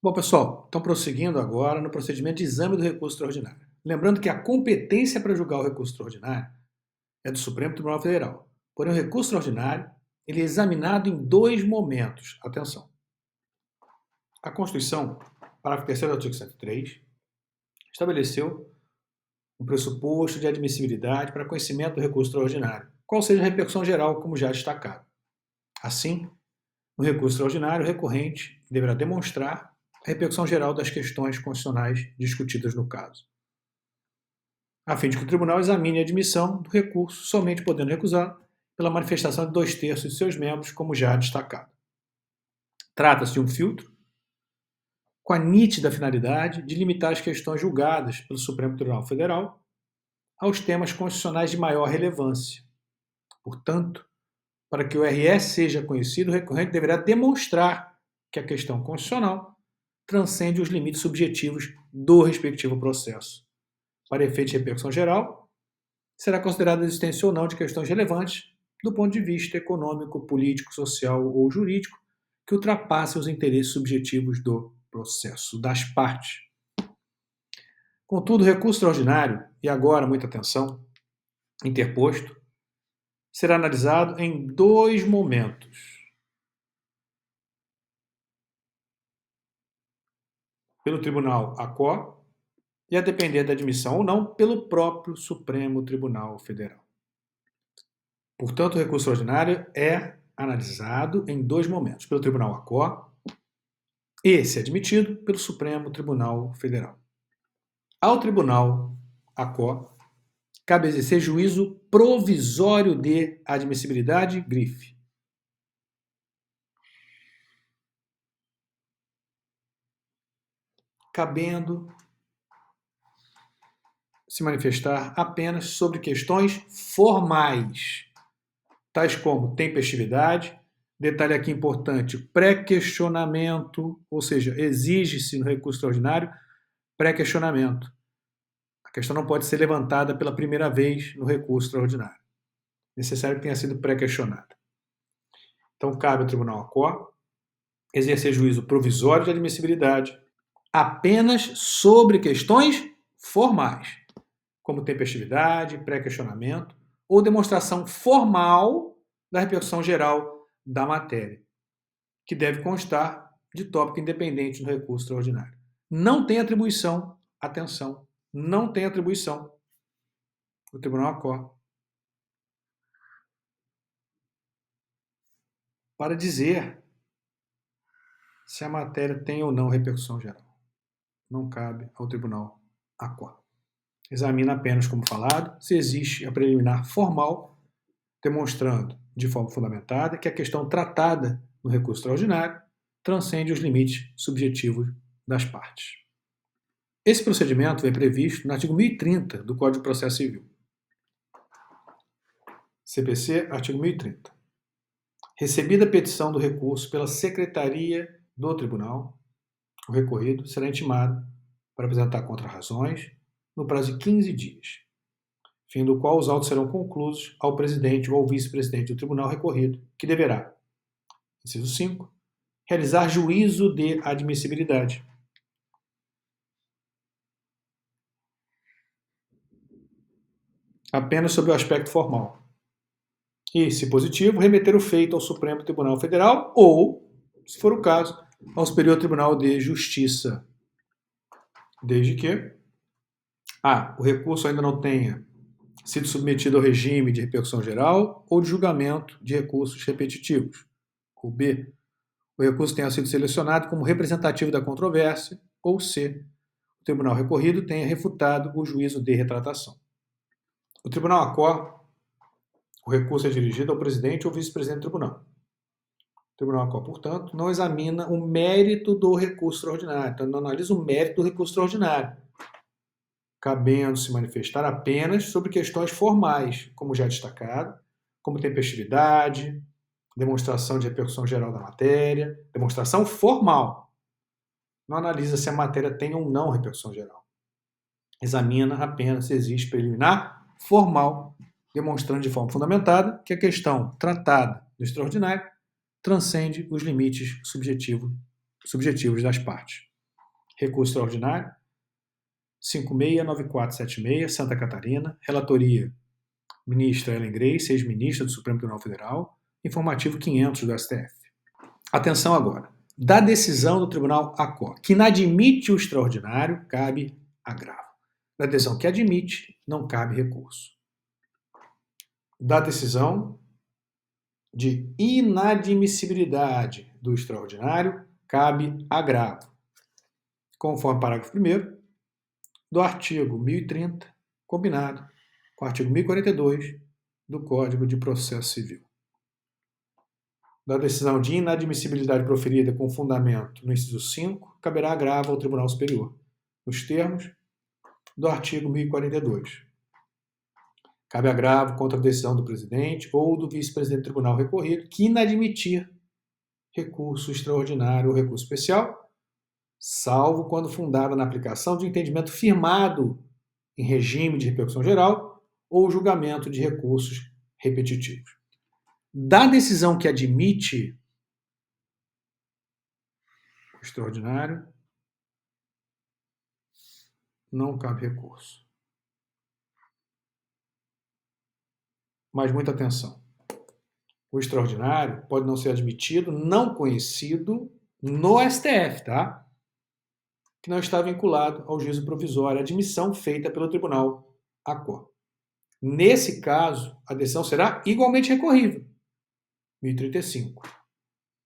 Bom, pessoal, então prosseguindo agora no procedimento de exame do recurso extraordinário. Lembrando que a competência para julgar o recurso extraordinário é do Supremo Tribunal Federal. Porém, o recurso extraordinário ele é examinado em dois momentos. Atenção. A Constituição, parágrafo 3º do artigo 103, estabeleceu um pressuposto de admissibilidade para conhecimento do recurso extraordinário, qual seja a repercussão geral, como já destacado. Assim, no recurso extraordinário, o recorrente deverá demonstrar a repercussão geral das questões constitucionais discutidas no caso, a fim de que o tribunal examine a admissão do recurso, somente podendo recusar pela manifestação de 2/3 de seus membros, como já destacado. Trata-se de um filtro com a nítida finalidade de limitar as questões julgadas pelo Supremo Tribunal Federal aos temas constitucionais de maior relevância. Portanto, para que o RS seja conhecido, o recorrente deverá demonstrar que a questão constitucional transcende os limites subjetivos do respectivo processo. Para efeito de repercussão geral, será considerada a existência ou não de questões relevantes do ponto de vista econômico, político, social ou jurídico que ultrapassem os interesses subjetivos do processo, das partes. Contudo, o recurso extraordinário, e agora muita atenção, interposto, será analisado em dois momentos. Pelo Tribunal ACO e, a depender da admissão ou não, pelo próprio Supremo Tribunal Federal. Portanto, o recurso extraordinário é analisado em dois momentos, pelo Tribunal ACO e, se admitido, pelo Supremo Tribunal Federal. Ao Tribunal ACO, cabe exercer juízo provisório de admissibilidade, grife. Cabendo se manifestar apenas sobre questões formais, tais como tempestividade, detalhe aqui importante, pré-questionamento, ou seja, exige-se no recurso extraordinário pré-questionamento. A questão não pode ser levantada pela primeira vez no recurso extraordinário. É necessário que tenha sido pré-questionada. Então, cabe ao Tribunal ACO exercer juízo provisório de admissibilidade apenas sobre questões formais, como tempestividade, pré-questionamento ou demonstração formal da repercussão geral da matéria, que deve constar de tópico independente no recurso extraordinário. Não tem atribuição, atenção, não tem atribuição o Tribunal ACO para dizer se a matéria tem ou não repercussão geral. Não cabe ao Tribunal ACO. Examina apenas, como falado, se existe a preliminar formal, demonstrando de forma fundamentada que a questão tratada no recurso extraordinário transcende os limites subjetivos das partes. Esse procedimento vem previsto no artigo 1030 do Código de Processo Civil. CPC, artigo 1030. Recebida a petição do recurso pela Secretaria do Tribunal, o recorrido será intimado para apresentar contrarrazões no prazo de 15 dias, fim do qual os autos serão conclusos ao presidente ou ao vice-presidente do tribunal recorrido, que deverá, inciso 5, realizar juízo de admissibilidade. Apenas sobre o aspecto formal. E, se positivo, remeter o feito ao Supremo Tribunal Federal ou, se for o caso, ao Superior Tribunal de Justiça, desde que o recurso ainda não tenha sido submetido ao regime de repercussão geral ou de julgamento de recursos repetitivos, ou B, o recurso tenha sido selecionado como representativo da controvérsia, ou C, o tribunal recorrido tenha refutado o juízo de retratação. O Tribunal ACO, o recurso é dirigido ao presidente ou vice-presidente do tribunal. O Tribunal ACO, portanto, não examina o mérito do recurso extraordinário, então não analisa o mérito do recurso extraordinário, cabendo se manifestar apenas sobre questões formais, como já destacado, como tempestividade, demonstração de repercussão geral da matéria, demonstração formal. Não analisa se a matéria tem ou não repercussão geral. Examina apenas se existe preliminar formal, demonstrando de forma fundamentada que a questão tratada no extraordinário transcende os limites subjetivos das partes. Recurso extraordinário 569476, Santa Catarina. Relatoria, ministra Ellen Grace, ex-ministra do Supremo Tribunal Federal. Informativo 500 do STF. Atenção agora. Da decisão do Tribunal ACOR, que inadmite o extraordinário, cabe agravo. Da decisão que admite, não cabe recurso. Da decisão de inadmissibilidade do extraordinário, cabe agravo. Conforme parágrafo 1º do artigo 1030, combinado com o artigo 1042 do Código de Processo Civil. Da decisão de inadmissibilidade proferida com fundamento no inciso 5, caberá agravo ao Tribunal Superior, nos termos do artigo 1042. Cabe agravo contra a decisão do presidente ou do vice-presidente do tribunal recorrido que inadmitir recurso extraordinário ou recurso especial, salvo quando fundada na aplicação de entendimento firmado em regime de repercussão geral ou julgamento de recursos repetitivos. Da decisão que admite o extraordinário, não cabe recurso. Mas muita atenção. O extraordinário pode não ser admitido, não conhecido no STF, tá? Que não está vinculado ao juízo provisório, a admissão feita pelo Tribunal ACOR. Nesse caso, a decisão será igualmente recorrível. 1035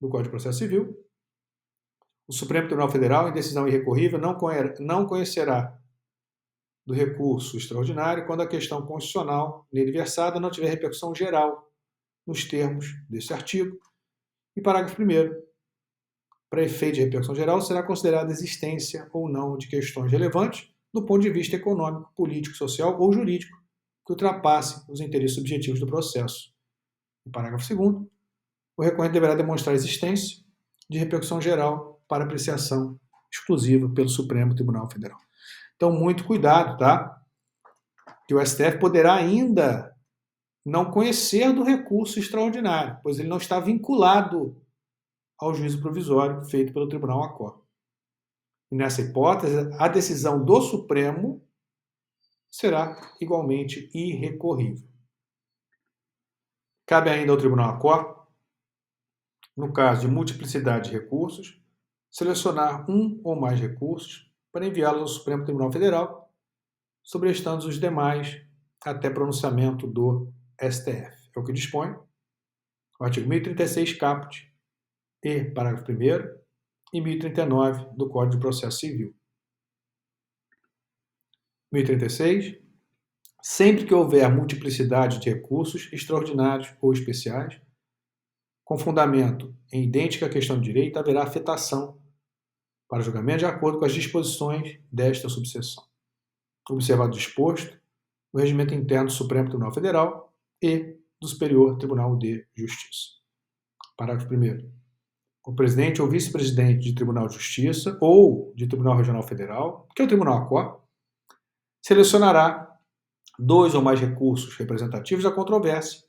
do Código de Processo Civil. O Supremo Tribunal Federal, em decisão irrecorrível, não conhecerá do recurso extraordinário quando a questão constitucional nele versada não tiver repercussão geral nos termos desse artigo. E parágrafo 1º. Para efeito de repercussão geral, será considerada a existência ou não de questões relevantes do ponto de vista econômico, político, social ou jurídico que ultrapassem os interesses subjetivos do processo. No parágrafo 2º, o recorrente deverá demonstrar a existência de repercussão geral para apreciação exclusiva pelo Supremo Tribunal Federal. Então, muito cuidado, tá? Que o STF poderá ainda não conhecer do recurso extraordinário, pois ele não está vinculado ao juízo provisório feito pelo Tribunal ACOR. E nessa hipótese, a decisão do Supremo será igualmente irrecorrível. Cabe ainda ao Tribunal ACOR, no caso de multiplicidade de recursos, selecionar um ou mais recursos para enviá-los ao Supremo Tribunal Federal, sobrestando os demais até pronunciamento do STF. É o que dispõe o artigo 1036 caput e parágrafo 1º e 1039 do Código de Processo Civil. 1036. Sempre que houver multiplicidade de recursos extraordinários ou especiais, com fundamento em idêntica questão de direito, haverá afetação para julgamento de acordo com as disposições desta subseção. Observado o disposto, o regimento interno do Supremo Tribunal Federal e do Superior Tribunal de Justiça. Parágrafo 1º. O presidente ou vice-presidente de Tribunal de Justiça ou de Tribunal Regional Federal, que é o Tribunal ACOR, selecionará 2 ou mais recursos representativos da controvérsia,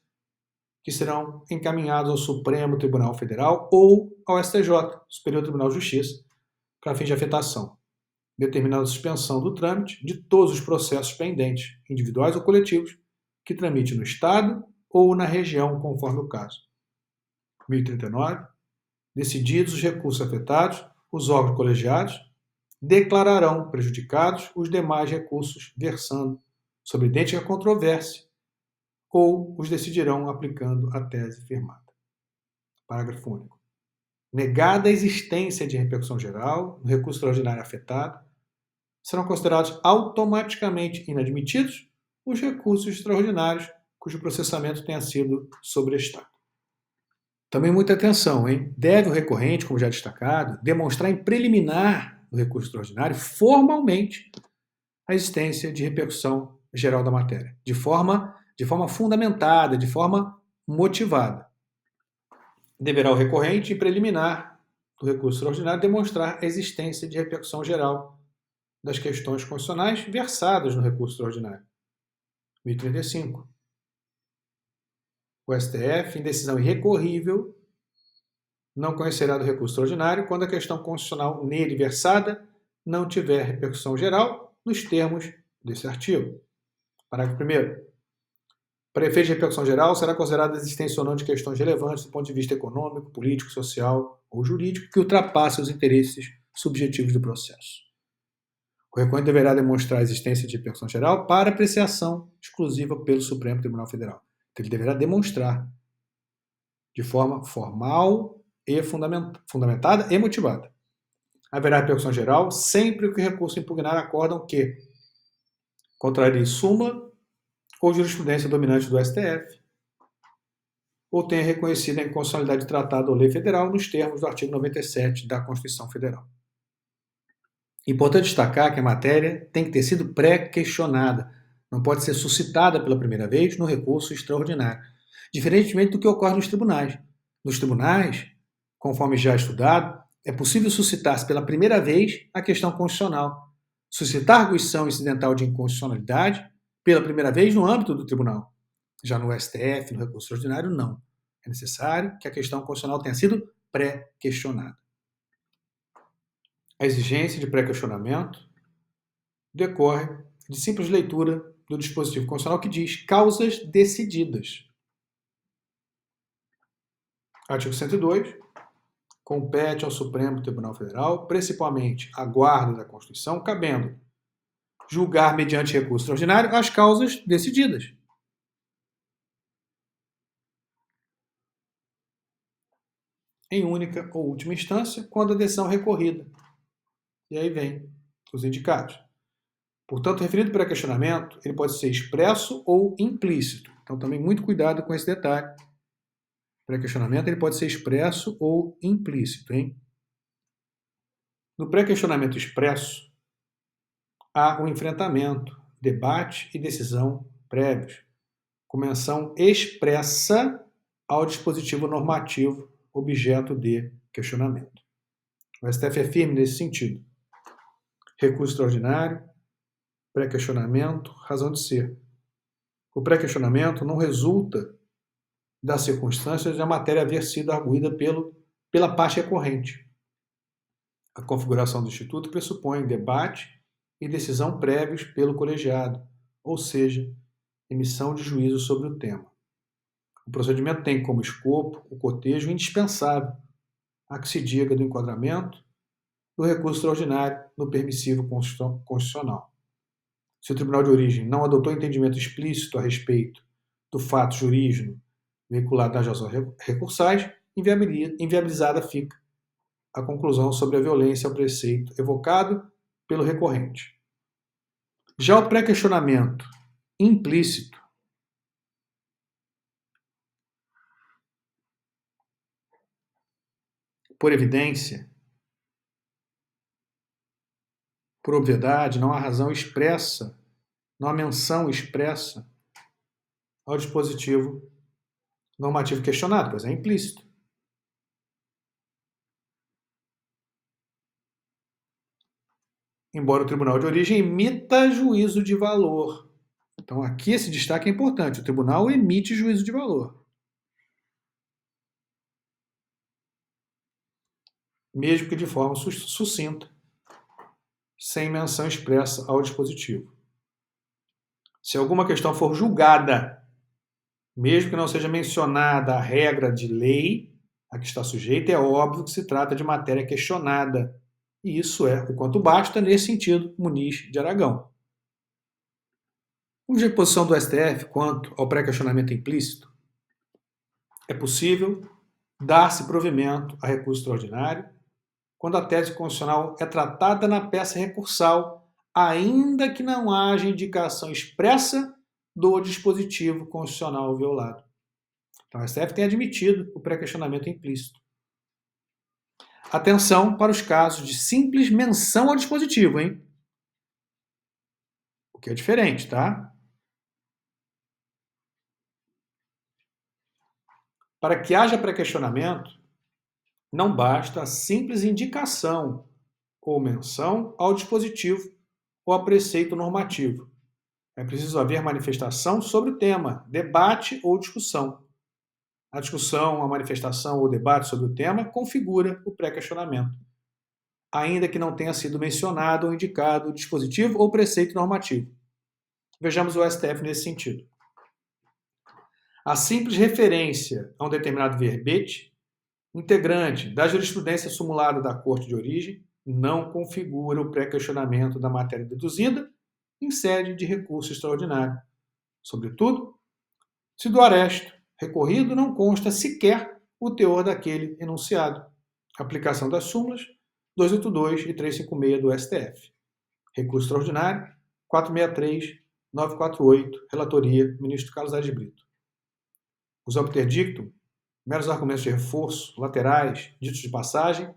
que serão encaminhados ao Supremo Tribunal Federal ou ao STJ, Superior Tribunal de Justiça, para fins de afetação, determinando a suspensão do trâmite de todos os processos pendentes, individuais ou coletivos, que tramite no Estado ou na região, conforme o caso. 1039. Decididos os recursos afetados, os órgãos colegiados declararão prejudicados os demais recursos versando sobre idêntica controvérsia ou os decidirão aplicando a tese firmada. Parágrafo único. Negada a existência de repercussão geral no recurso extraordinário afetado, serão considerados automaticamente inadmitidos os recursos extraordinários cujo processamento tenha sido sobrestado. Também muita atenção, hein? Deve o recorrente, como já destacado, demonstrar em preliminar do recurso extraordinário formalmente a existência de repercussão geral da matéria, de forma fundamentada, de forma motivada. Deverá o recorrente, em preliminar do recurso extraordinário, demonstrar a existência de repercussão geral das questões constitucionais versadas no recurso extraordinário. 1035. O STF, em decisão irrecorrível, não conhecerá do recurso extraordinário quando a questão constitucional nele versada não tiver repercussão geral nos termos desse artigo. Parágrafo 1º. Para efeito de repercussão geral, será considerada a existência ou não de questões relevantes do ponto de vista econômico, político, social ou jurídico que ultrapassem os interesses subjetivos do processo. O recorrente deverá demonstrar a existência de repercussão geral para apreciação exclusiva pelo Supremo Tribunal Federal. Então, ele deverá demonstrar de forma formal e fundamentada e motivada. Haverá repercussão geral sempre que o recurso impugnar acórdão que contrarie súmula ou jurisprudência dominante do STF, ou tenha reconhecido a inconstitucionalidade de tratado ou lei federal nos termos do artigo 97 da Constituição Federal. Importante destacar que a matéria tem que ter sido pré-questionada, não pode ser suscitada pela primeira vez no recurso extraordinário, diferentemente do que ocorre nos tribunais. Nos tribunais, conforme já estudado, é possível suscitar-se pela primeira vez a questão constitucional, suscitar arguição incidental de inconstitucionalidade pela primeira vez no âmbito do tribunal. Já no STF, no recurso extraordinário, não. É necessário que a questão constitucional tenha sido pré-questionada. A exigência de pré-questionamento decorre de simples leitura do dispositivo constitucional que diz causas decididas. Artigo 102. Compete ao Supremo Tribunal Federal, principalmente a guarda da Constituição, cabendo julgar mediante recurso extraordinário as causas decididas. Em única ou última instância, quando a decisão é recorrida. E aí vem os indicados. Portanto, referido para questionamento, ele pode ser expresso ou implícito. Então, também muito cuidado com esse detalhe. Pré-questionamento ele pode ser expresso ou implícito, hein? No pré-questionamento expresso, há um enfrentamento, debate e decisão prévios, com menção expressa ao dispositivo normativo objeto de questionamento. O STF é firme nesse sentido. Recurso extraordinário, pré-questionamento, razão de ser. O pré-questionamento não resulta das circunstâncias de a matéria haver sido arguída pela parte recorrente. A configuração do Instituto pressupõe debate e decisão prévios pelo colegiado, ou seja, emissão de juízo sobre o tema. O procedimento tem como escopo o cotejo indispensável a que se diga do enquadramento do recurso extraordinário no permissivo constitucional. Se o tribunal de origem não adotou entendimento explícito a respeito do fato jurídico veiculado nas ações recursais, inviabilizada fica a conclusão sobre a violência ao preceito evocado pelo recorrente. Já o pré-questionamento implícito por evidência, por obviedade, não há razão expressa, não há menção expressa ao dispositivo normativo questionado, pois é implícito. Embora o tribunal de origem emita juízo de valor. Então, aqui esse destaque é importante. O tribunal emite juízo de valor. Mesmo que de forma sucinta, sem menção expressa ao dispositivo. Se alguma questão for julgada, mesmo que não seja mencionada a regra de lei a que está sujeita, é óbvio que se trata de matéria questionada. E isso é o quanto basta, nesse sentido, Muniz de Aragão. Vamos ver a posição do STF quanto ao pré-questionamento implícito. É possível dar-se provimento a recurso extraordinário quando a tese constitucional é tratada na peça recursal, ainda que não haja indicação expressa do dispositivo constitucional violado. Então, o STF tem admitido o pré-questionamento implícito. Atenção para os casos de simples menção ao dispositivo, hein? O que é diferente, tá? Para que haja pré-questionamento, não basta a simples indicação ou menção ao dispositivo ou a preceito normativo. É preciso haver manifestação sobre o tema, debate ou discussão. A discussão, a manifestação ou debate sobre o tema configura o pré-questionamento. ainda que não tenha sido mencionado ou indicado o dispositivo ou preceito normativo. Vejamos o STF nesse sentido. A simples referência a um determinado verbete, integrante da jurisprudência sumulada da Corte de origem, não configura o pré-questionamento da matéria deduzida em sede de recurso extraordinário. Sobretudo, se do aresto recorrido não consta sequer o teor daquele enunciado. Aplicação das súmulas 282 e 356 do STF. Recurso extraordinário 463-948, relatoria, ministro Carlos Aires de Brito. Os obter dictum, meros argumentos de reforço, laterais, ditos de passagem,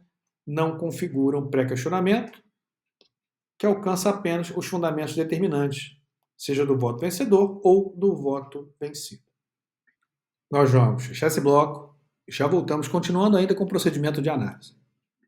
não configuram pré-questionamento, que alcança apenas os fundamentos determinantes, seja do voto vencedor ou do voto vencido. Nós vamos fechar esse bloco e já voltamos, continuando ainda com o procedimento de análise.